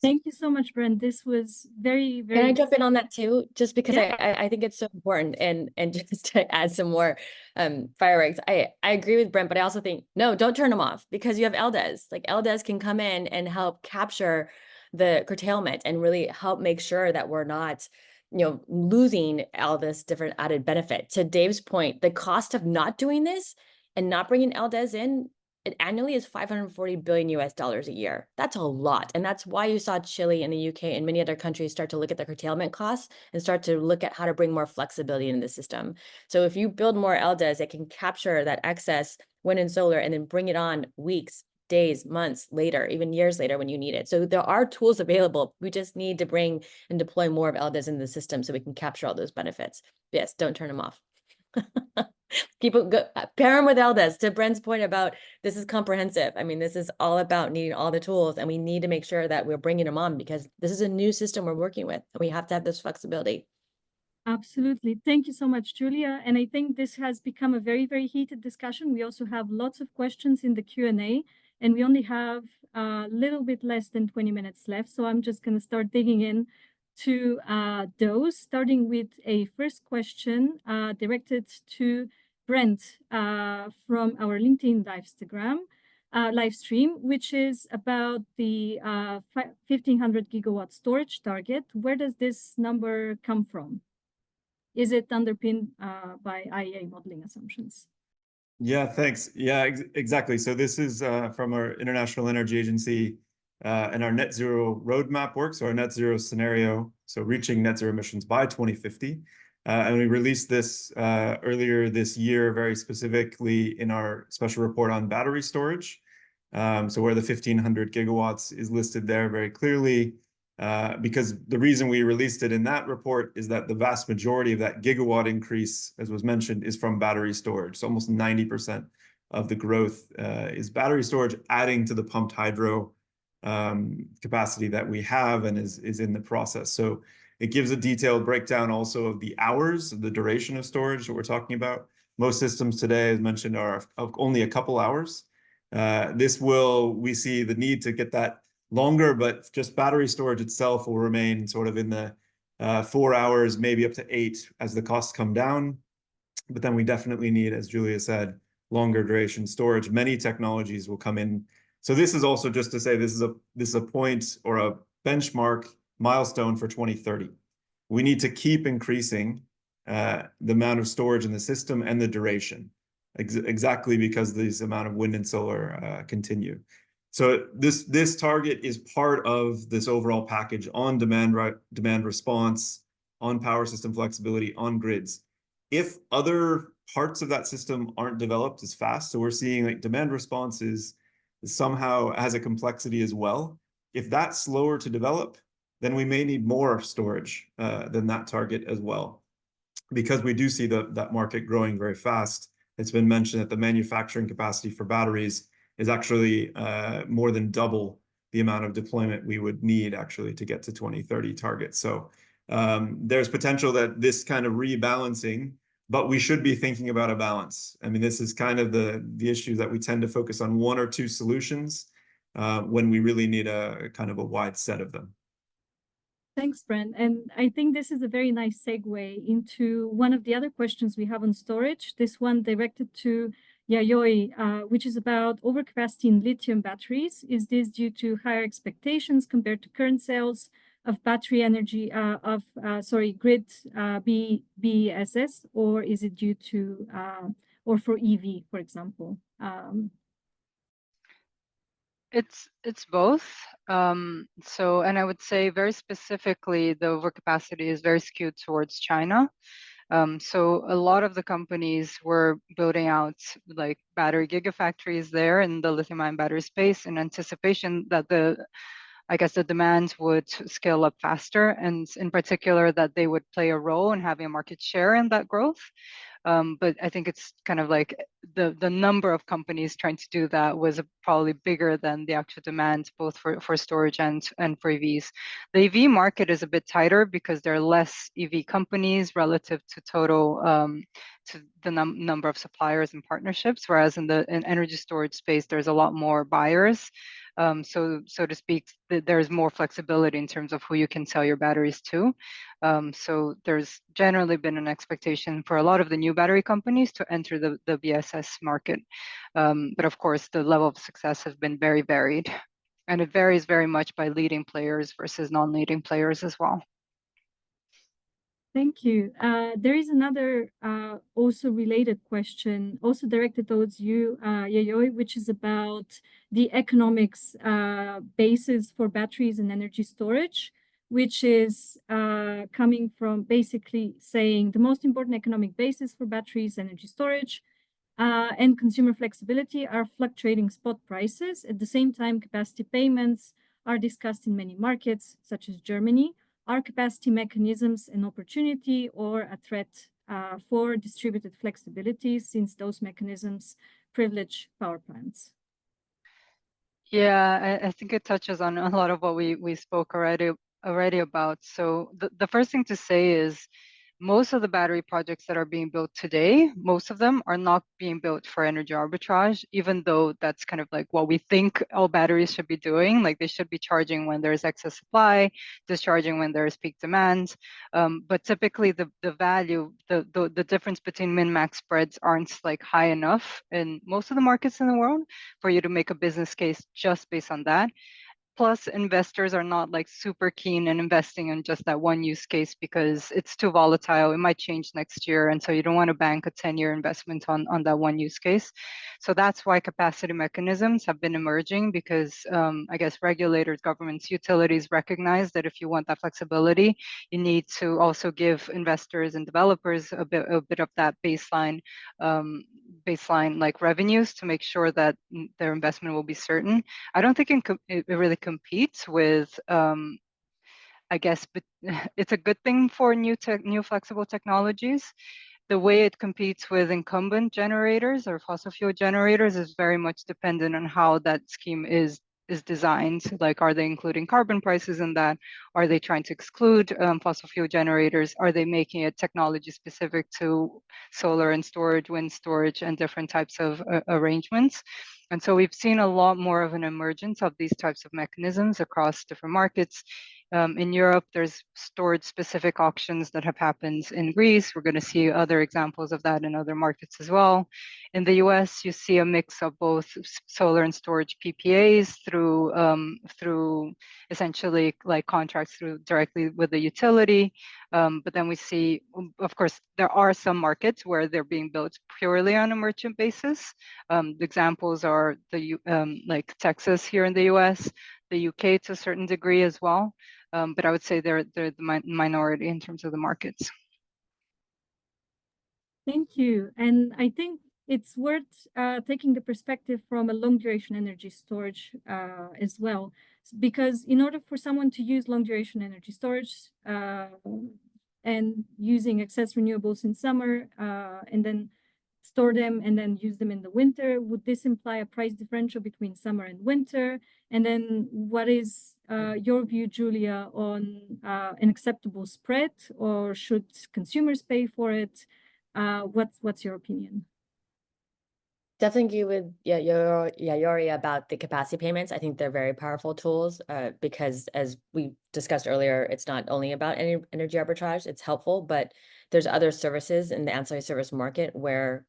[SPEAKER 1] Thank you so much, Brent. This was very, very.
[SPEAKER 4] Can I jump in on that too? Just because
[SPEAKER 1] Yeah.
[SPEAKER 4] I think it's so important, and just to add some more fireworks. I agree with Brent, but I also think, no, don't turn them off, because you have LDES. Like LDES can come in and help capture the curtailment and really help make sure that we're not, losing all this different added benefit. To Dave's point, the cost of not doing this and not bringing LDES in, it annually is $540 billion a year. That's a lot. And that's why you saw Chile and the UK and many other countries start to look at the curtailment costs and start to look at how to bring more flexibility into the system. So if you build more LDES, it can capture that excess wind and solar and then bring it on weeks, days, months later, even years later when you need it. So there are tools available. We just need to bring and deploy more of LDES into the system so we can capture all those benefits. Yes, don't turn them off. People pair them with LDES. To Brent's point about this is comprehensive. I mean, this is all about needing all the tools, and we need to make sure that we're bringing them on because this is a new system we're working with, and we have to have this flexibility.
[SPEAKER 1] Absolutely. Thank you so much, Julia. And I think this has become a very, very heated discussion. We also have lots of questions in the Q&A, and we only have a little bit less than 20 minutes left. So I'm just going to start digging in to those, starting with a first question directed to Brent from our LinkedIn live stream, which is about the 1,500 gigawatt storage target. Where does this number come from? Is it underpinned by IEA modeling assumptions?
[SPEAKER 5] Yeah, thanks. Yeah, exactly. So this is from our International Energy Agency and our net zero roadmap work, so our net zero scenario, so reaching net zero emissions by 2050. And we released this earlier this year, very specifically in our special report on battery storage. So where the 1,500 gigawatts is listed there very clearly, because the reason we released it in that report is that the vast majority of that gigawatt increase, as was mentioned, is from battery storage. So almost 90% of the growth is battery storage, adding to the pumped hydro capacity that we have and is in the process. So it gives a detailed breakdown also of the hours, the duration of storage that we're talking about. Most systems today, as mentioned, are of only a couple hours. We see the need to get that longer, but just battery storage itself will remain sort of in the 4 hours, maybe up to 8 as the costs come down. But then we definitely need, as Julia said, longer duration storage. Many technologies will come in. So this is also just to say this is a point or a benchmark milestone for 2030. We need to keep increasing the amount of storage in the system and the duration, exactly because this amount of wind and solar continue. So this target is part of this overall package on demand response, on power system flexibility, on grids. If other parts of that system aren't developed as fast, so we're seeing like demand response somehow has a complexity as well. If that's slower to develop, then we may need more storage than that target as well, because we do see that market growing very fast. It's been mentioned that the manufacturing capacity for batteries is actually more than double the amount of deployment we would need actually to get to 2030 targets. So there's potential that this kind of rebalancing, but we should be thinking about a balance. I mean, this is kind of the issue that we tend to focus on one or two solutions when we really need a kind of a wide set of them.
[SPEAKER 1] Thanks, Brent. And I think this is a very nice segue into one of the other questions we have on storage, this one directed to Yayoi, which is about overcapacity in lithium batteries. Is this due to higher expectations compared to current cells? of battery energy grid BESS, or is it due to or for EV, for example?
[SPEAKER 3] It's both. So, and I would say very specifically, the overcapacity is very skewed towards China. So a lot of the companies were building out like battery gigafactories there in the lithium-ion battery space in anticipation that I guess the demands would scale up faster, and in particular that they would play a role in having a market share in that growth. But I think it's kind of like the number of companies trying to do that was probably bigger than the actual demand, both for storage and for EVs. The EV market is a bit tighter because there are less EV companies relative to total to the number of suppliers and partnerships, whereas in the energy storage space, there's a lot more buyers. So to speak, there's more flexibility in terms of who you can sell your batteries to. So there's generally been an expectation for a lot of the new battery companies to enter the BSS market. But of course, the level of success has been very varied. And it varies very much by leading players versus non-leading players as well.
[SPEAKER 1] Thank you. There is another also related question, also directed towards you, Yayoi, which is about the economics basis for batteries and energy storage, which is coming from basically saying the most important economic basis for batteries, energy storage, and consumer flexibility are fluctuating spot prices. At the same time, capacity payments are discussed in many markets, such as Germany. Are capacity mechanisms an opportunity or a threat for distributed flexibility, since those mechanisms privilege power plants?
[SPEAKER 3] Yeah, I think it touches on a lot of what we spoke already about. So the first thing to say is most of the battery projects that are being built today, most of them are not being built for energy arbitrage, even though that's kind of like what we think all batteries should be doing. Like they should be charging when there's excess supply, discharging when there's peak demand. But typically the value, the difference between min-max spreads aren't like high enough in most of the markets in the world for you to make a business case just based on that. Plus, investors are not like super keen in investing in just that one use case because it's too volatile. It might change next year. And so you don't want to bank a 10-year investment on that one use case. So that's why capacity mechanisms have been emerging because I guess regulators, governments, utilities recognize that if you want that flexibility, you need to also give investors and developers a bit of that baseline like revenues to make sure that their investment will be certain. I don't think it really competes with, I guess, but it's a good thing for new flexible technologies. The way it competes with incumbent generators or fossil fuel generators is very much dependent on how that scheme is designed. Like, are they including carbon prices in that? Are they trying to exclude fossil fuel generators? Are they making it technology specific to solar and storage, wind storage, and different types of arrangements? And so we've seen a lot more of an emergence of these types of mechanisms across different markets. In Europe, there's storage-specific auctions that have happened in Greece. We're going to see other examples of that in other markets as well. In the US, you see a mix of both solar and storage PPAs through essentially like contracts directly with the utility. But then we see, of course, there are some markets where they're being built purely on a merchant basis. The examples are like Texas here in the US, the UK to a certain degree as well. But I would say they're the minority in terms of the markets.
[SPEAKER 1] Thank you. And I think it's worth taking the perspective from a long duration energy storage as well, because in order for someone to use long duration energy storage and using excess renewables in summer and then store them and then use them in the winter, would this imply a price differential between summer and winter? And then what is your view, Julia, on an acceptable spread, or should consumers pay for it? What's your opinion?
[SPEAKER 4] Definitely agree with Yayoi about the capacity payments. I think they're very powerful tools because, as we discussed earlier, it's not only about energy arbitrage, it's helpful, but there's other services in the ancillary service market where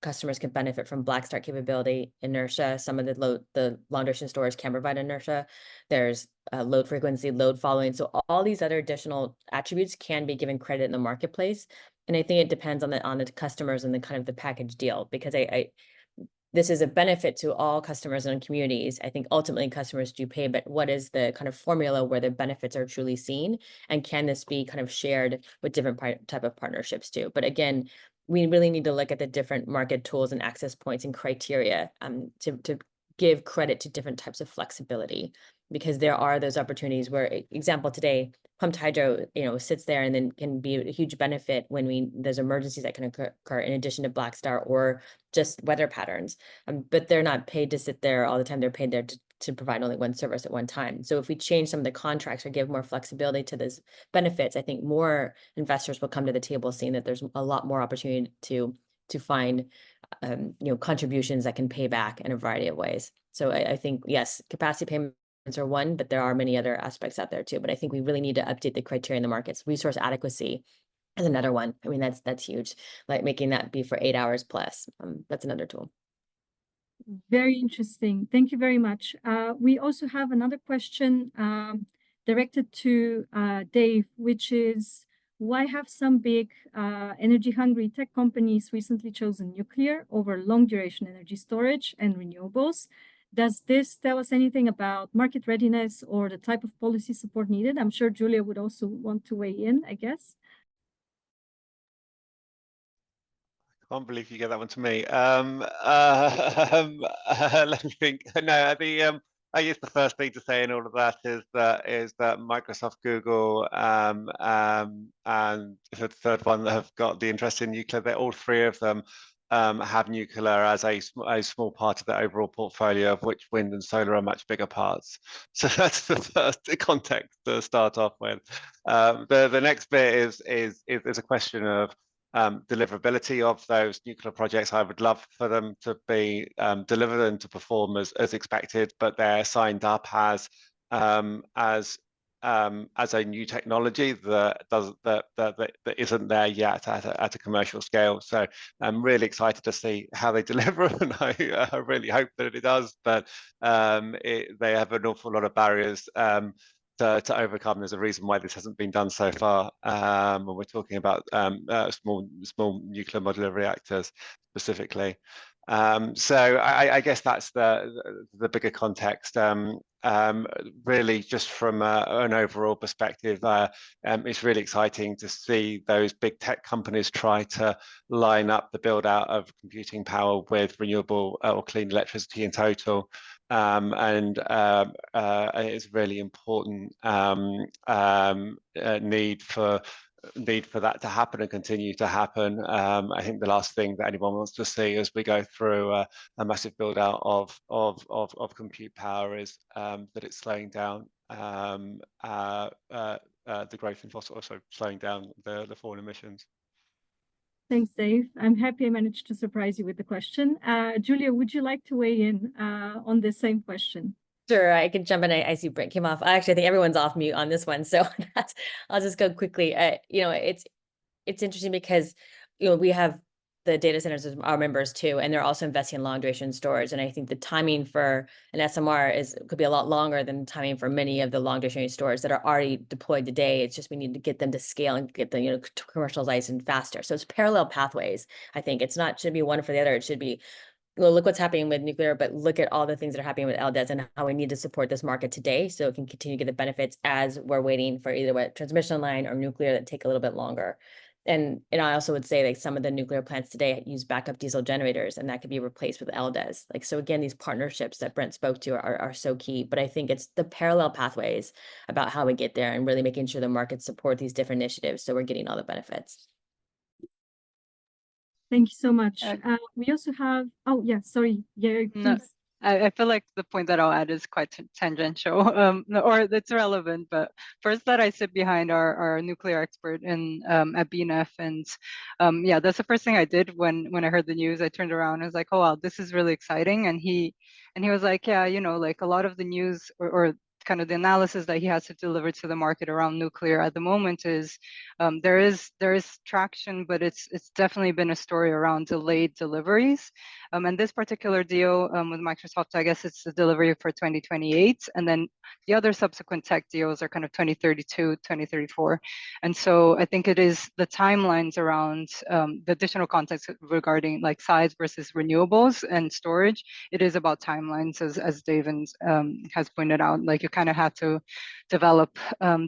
[SPEAKER 4] customers can benefit from black start capability, inertia. Some of the long duration storage can provide inertia. There's load frequency, load following. So all these other additional attributes can be given credit in the marketplace. And I think it depends on the customers and the kind of the package deal, because this is a benefit to all customers and communities. I think ultimately customers do pay, but what is the kind of formula where the benefits are truly seen? And can this be kind of shared with different type of partnerships too? But again, we really need to look at the different market tools and access points and criteria to give credit to different types of flexibility, because there are those opportunities where, example today, pumped hydro, sits there and then can be a huge benefit when there's emergencies that can occur in addition to black start or just weather patterns. But they're not paid to sit there all the time. They're paid there to provide only one service at one time. So if we change some of the contracts or give more flexibility to those benefits, I think more investors will come to the table seeing that there's a lot more opportunity to find contributions that can pay back in a variety of ways. So I think, yes, capacity payments are one, but there are many other aspects out there too. But I think we really need to update the criteria in the markets. Resource adequacy is another one. I mean, that's huge, like making that be for 8 hours plus. That's another tool.
[SPEAKER 1] Very interesting. Thank you very much. We also have another question directed to Dave, which is, why have some big energy-hungry tech companies recently chosen nuclear over long-duration energy storage and renewables? Does this tell us anything about market readiness or the type of policy support needed? I'm sure Julia would also want to weigh in, I guess.
[SPEAKER 2] I can't believe you get that one to me. Let me think. No, I guess the first thing to say in all of that is that Microsoft, Google, and the third one that have got the interest in nuclear. They're all three of them have nuclear as a small part of the overall portfolio, of which wind and solar are much bigger parts. So that's the first context to start off with. The next bit is a question of deliverability of those nuclear projects. I would love for them to be delivered and to perform as expected, but they're signed up as a new technology that isn't there yet at a commercial scale. So I'm really excited to see how they deliver, and I really hope that it does. But they have an awful lot of barriers to overcome. There's a reason why this hasn't been done so far. When we're talking about small nuclear modular reactors specifically. So I guess that's the bigger context. Really, just from an overall perspective, it's really exciting to see those big tech companies try to line up the build out of computing power with renewable or clean electricity in total. And it's really important need for that to happen and continue to happen. I think the last thing that anyone wants to see as we go through a massive build out of compute power is that it's slowing down the growth in fossil, also slowing down the fall in emissions.
[SPEAKER 1] Thanks, Dave. I'm happy I managed to surprise you with the question. Julia, would you like to weigh in on the same question?
[SPEAKER 4] Sure, I can jump in. I see Brent came off. Actually, I think everyone's off mute on this one, so I'll just go quickly. It's interesting because we have the data centers as our members too, and they're also investing in long duration storage. And I think the timing for an SMR could be a lot longer than the timing for many of the long duration storage that are already deployed today. It's just we need to get them to scale and get them commercialized and faster. So it's parallel pathways. I think it's not should be one for the other. It should be, well, look what's happening with nuclear, but look at all the things that are happening with LDES and how we need to support this market today so it can continue to get the benefits as we're waiting for either a transmission line or nuclear that take a little bit longer. And I also would say like some of the nuclear plants today use backup diesel generators, and that could be replaced with LDES. So again, these partnerships that Brent spoke to are so key, but I think it's the parallel pathways about how we get there and really making sure the markets support these different initiatives so we're getting all the benefits.
[SPEAKER 1] Thank you so much. We also have, oh yeah, sorry. Yeah, please.
[SPEAKER 3] No, I feel like the point that I'll add is quite tangential, or it's relevant. But first, that I sit behind our nuclear expert in at BNEF, and yeah, that's the first thing I did when I heard the news. I turned around and was like, oh wow, this is really exciting. And he was like, yeah, like a lot of the news or kind of the analysis that he has to deliver to the market around nuclear at the moment is there is traction, but it's definitely been a story around delayed deliveries. And this particular deal with Microsoft, I guess it's the delivery for 2028, and then the other subsequent tech deals are kind of 2032, 2034. And so I think it is the timelines around the additional context regarding like size versus renewables and storage. It is about timelines, as David has pointed out. Like you kind of have to develop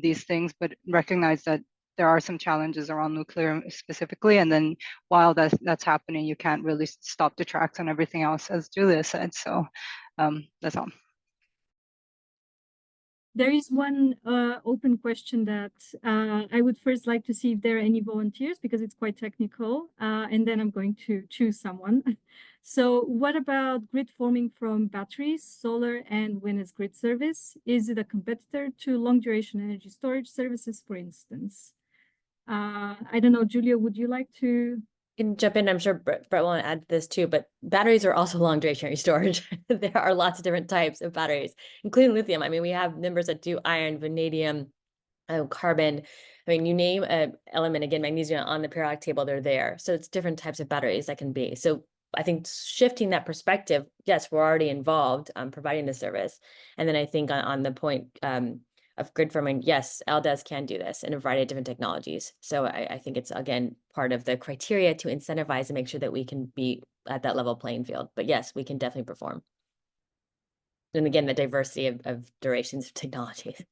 [SPEAKER 3] these things, but recognize that there are some challenges around nuclear specifically. And then while that's happening, you can't really stop the tracks on everything else, as Julia said. So that's all.
[SPEAKER 1] There is one open question that I would first like to see if there are any volunteers, because it's quite technical, and then I'm going to choose someone. So what about grid forming from batteries, solar, and wind as grid service? Is it a competitor to long duration energy storage services, for instance? I don't know, Julia, would you like to?
[SPEAKER 4] Can jump in. I'm sure Brett will add to this too, but batteries are also long duration energy storage. There are lots of different types of batteries, including lithium. I mean, we have members that do iron, vanadium, carbon. I mean, you name an element, again, magnesium on the periodic table, they're there. So it's different types of batteries that can be. So I think shifting that perspective, yes, we're already involved providing the service. And then I think on the point of grid firming, yes, LDES can do this in a variety of different technologies. So I think it's, again, part of the criteria to incentivize and make sure that we can be at that level playing field. But yes, we can definitely perform. And again, the diversity of durations of technologies.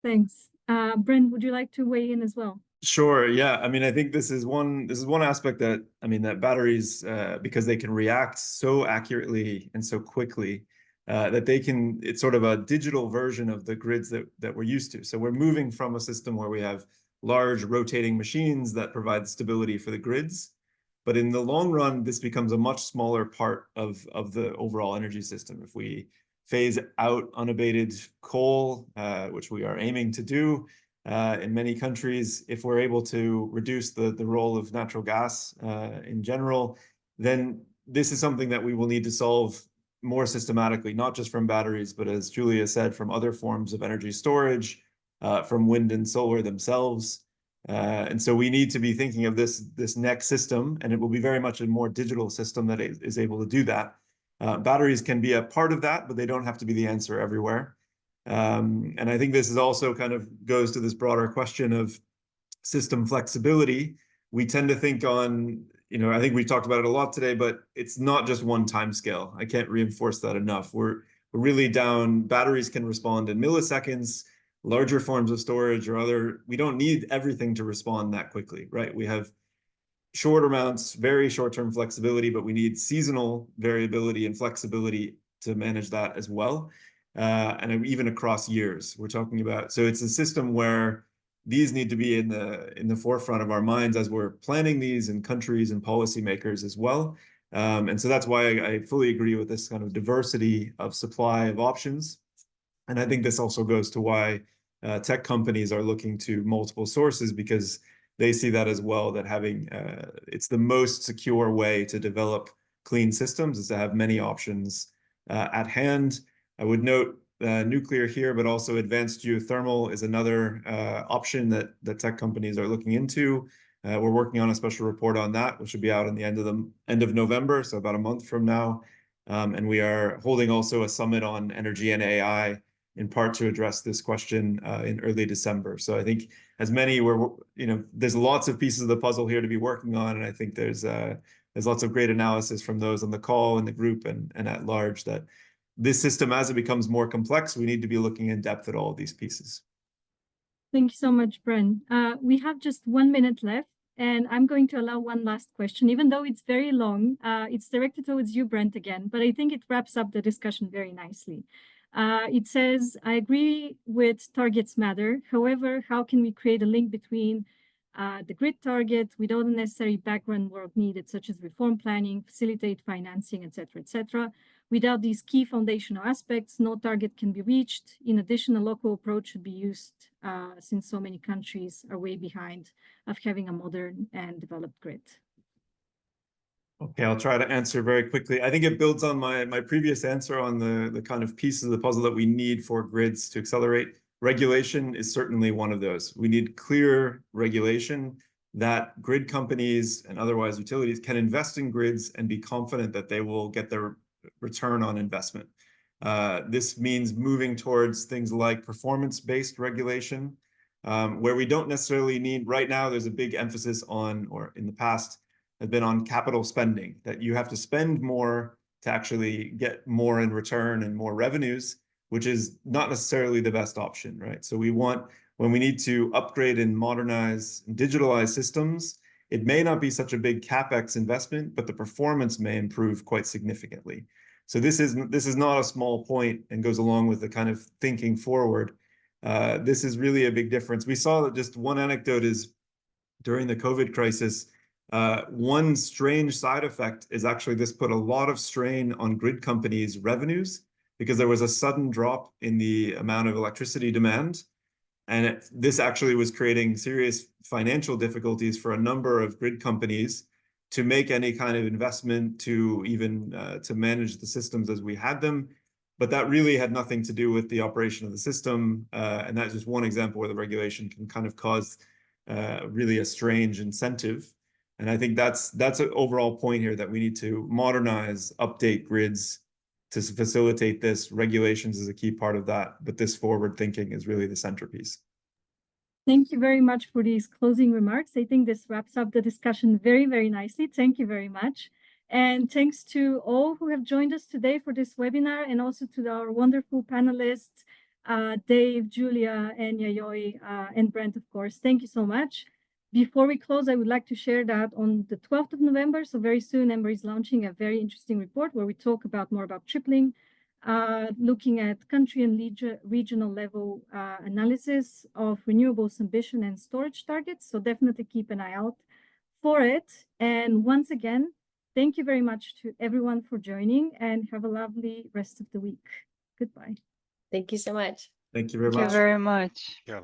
[SPEAKER 1] Thanks. Brent, would you like to weigh in as well?
[SPEAKER 5] Sure. Yeah. I mean, I think this is one aspect that, I mean, that batteries, because they can react so accurately and so quickly, that it's sort of a digital version of the grids that we're used to. So we're moving from a system where we have large rotating machines that provide stability for the grids. But in the long run, this becomes a much smaller part of the overall energy system. If we phase out unabated coal, which we are aiming to do in many countries, if we're able to reduce the role of natural gas in general, then this is something that we will need to solve more systematically, not just from batteries, but as Julia said, from other forms of energy storage, from wind and solar themselves. And so we need to be thinking of this next system, and it will be very much a more digital system that is able to do that. Batteries can be a part of that, but they don't have to be the answer everywhere. And I think this is also kind of goes to this broader question of system flexibility. We tend to think on, I think we talked about it a lot today, but it's not just one time scale. I can't reinforce that enough. We're really down. Batteries can respond in milliseconds. Larger forms of storage or other, we don't need everything to respond that quickly, right? We have short amounts, very short-term flexibility, but we need seasonal variability and flexibility to manage that as well. And even across years, we're talking about. So it's a system where these need to be in the forefront of our minds as we're planning these in countries and policymakers as well. And so that's why I fully agree with this kind of diversity of supply of options. And I think this also goes to why tech companies are looking to multiple sources, because they see that as well, that having it's the most secure way to develop clean systems is to have many options at hand. I would note nuclear here, but also advanced geothermal is another option that tech companies are looking into. We're working on a special report on that, which should be out in the end of November, so about a month from now. And we are holding also a summit on energy and AI, in part to address this question in early December. So I think there's lots of pieces of the puzzle here to be working on, and I think there's lots of great analysis from those on the call and the group and at large that this system, as it becomes more complex, we need to be looking in depth at all of these pieces.
[SPEAKER 1] Thank you so much, Brent. We have just 1 minute left, and I'm going to allow one last question, even though it's very long. It's directed towards you, Brent, again, but I think it wraps up the discussion very nicely. It says, I agree with targets matter. However, how can we create a link between the grid target without the necessary background work needed, such as reform planning, facilitate financing, etc., Without these key foundational aspects, no target can be reached. In addition, a local approach should be used since so many countries are way behind of having a modern and developed grid.
[SPEAKER 5] Okay, I'll try to answer very quickly. I think it builds on my previous answer on the kind of pieces of the puzzle that we need for grids to accelerate. Regulation is certainly one of those. We need clear regulation that grid companies and otherwise utilities can invest in grids and be confident that they will get their return on investment. This means moving towards things like performance-based regulation, where we don't necessarily need, right now, there's a big emphasis on, or in the past, has been on capital spending, that you have to spend more to actually get more in return and more revenues, which is not necessarily the best option, right? So we want, when we need to upgrade and modernize and digitalize systems, it may not be such a big CapEx investment, but the performance may improve quite significantly. So this is not a small point and goes along with the kind of thinking forward. This is really a big difference. We saw that just one anecdote is during the COVID crisis, one strange side effect is actually this put a lot of strain on grid companies' revenues because there was a sudden drop in the amount of electricity demand. And this actually was creating serious financial difficulties for a number of grid companies to make any kind of investment to even to manage the systems as we had them. But that really had nothing to do with the operation of the system. And that's just one example where the regulation can kind of cause really a strange incentive. And I think that's an overall point here, that we need to modernize, update grids to facilitate this. Regulations is a key part of that, but this forward thinking is really the centerpiece.
[SPEAKER 1] Thank you very much for these closing remarks. I think this wraps up the discussion very, very nicely. Thank you very much. And thanks to all who have joined us today for this webinar, and also to our wonderful panelists, Dave, Julia, and Yayoi, and Brent, of course. Thank you so much. Before we close, I would like to share that on the 12th of November, so very soon, Ember is launching a very interesting report where we talk more about tripling, looking at country and regional level analysis of renewables ambition and storage targets. So definitely keep an eye out for it. And once again, thank you very much to everyone for joining, and have a lovely rest of the week. Goodbye.
[SPEAKER 4] Thank you so much.
[SPEAKER 5] Thank you very much.
[SPEAKER 3] Thank you very much.
[SPEAKER 2] Yeah.